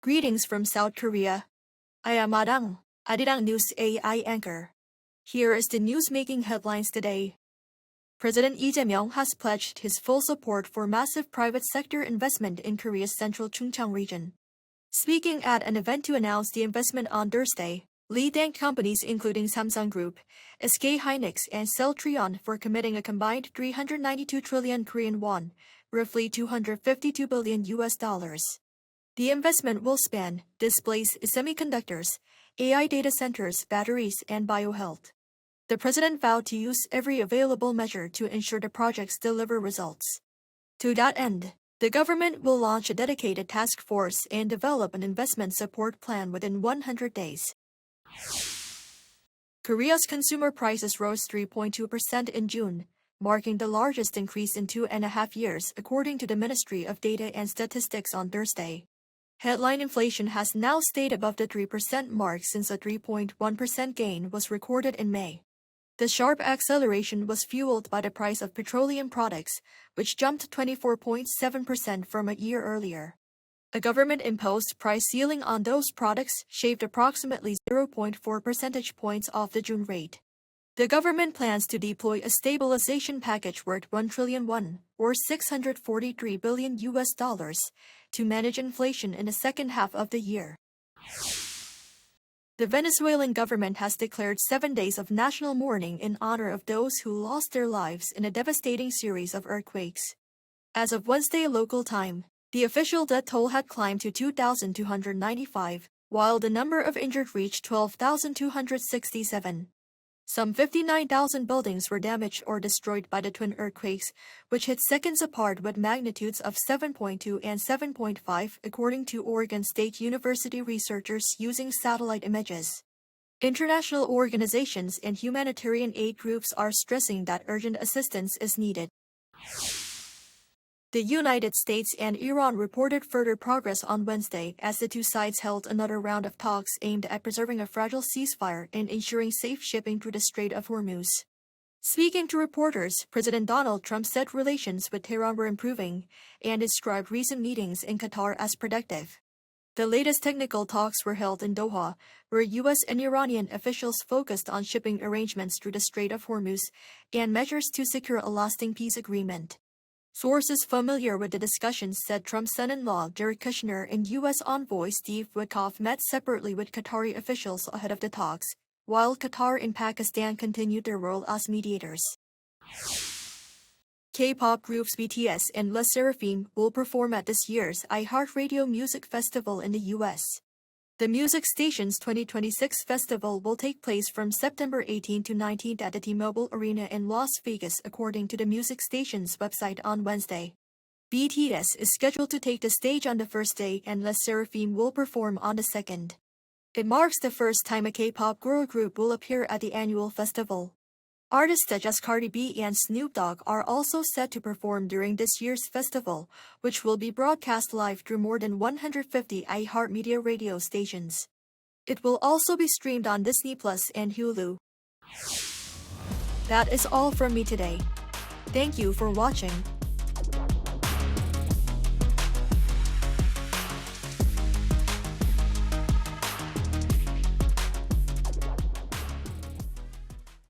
Greetings from South Korea. I am Arirang News AI anchor. Here is the news-making headlines today. President Lee Jae-myung has pledged his full support for massive private sector investment in Korea's central Chungcheong region. Speaking at an event to announce the investment on Thursday, Lee thanked companies including Samsung Group, SK Hynix and Celltrion for committing a combined 392 trillion Korean won, roughly $252 billion. The investment will span displays, semiconductors, AI data centers, batteries, and biohealth. The president vowed to use every available measure to ensure the projects deliver results. To that end, the government will launch a dedicated task force and develop an investment support plan within 100 days. Korea's consumer prices rose 3.2% in June, marking the largest increase in 2.5 years, according to the Ministry of Data and Statistics on Thursday. Headline inflation has now stayed above the 3% mark since a 3.1% gain was recorded in May. The sharp acceleration was fueled by the price of petroleum products, which jumped 24.7% from a year earlier. A government-imposed price ceiling on those products shaved approximately 0.4 percentage points off the June rate. The government plans to deploy a stabilization package worth 1 trillion won, or $643 billion, to manage inflation in the second half of the year. The Venezuelan government has declared 7 days of national mourning in honor of those who lost their lives in a devastating series of earthquakes. As of Wednesday local time, the official death toll had climbed to 2,295, while the number of injured reached 12,267. Some 59,000 buildings were damaged or destroyed by the twin earthquakes, which hit seconds apart with magnitudes of 7.2 and 7.5, according to Oregon State University researchers using satellite images. International organizations and humanitarian aid groups are stressing that urgent assistance is needed. The United States and Iran reported further progress on Wednesday as the two sides held another round of talks aimed at preserving a fragile ceasefire and ensuring safe shipping through the Strait of Hormuz. Speaking to reporters, President Donald Trump said relations with Tehran were improving and described recent meetings in Qatar as productive. The latest technical talks were held in Doha, where U.S. and Iranian officials focused on shipping arrangements through the Strait of Hormuz and measures to secure a lasting peace agreement. Sources familiar with the discussions said Trump's son-in-law Jared Kushner and U.S. envoy Steve Witkoff met separately with Qatari officials ahead of the talks, while Qatar and Pakistan continued their role as mediators. K-pop groups BTS and SSERAFIM will perform at this year's iHeartRadio Music Festival in the U.S. The music station's 2026 festival will take place from September 18 to 19 at the T-Mobile Arena in Las Vegas, according to the music station's website on Wednesday. BTS is scheduled to take the stage on the first day and SSERAFIM will perform on the second. It marks the first time a K-pop girl group will appear at the annual festival. Artists such as Cardi B and Snoop Dogg are also set to perform during this year's festival, which will be broadcast live through more than 150 iHeartMedia radio stations. It will also be streamed on Disney Plus and Hulu. That is all from me today. Thank you for watching.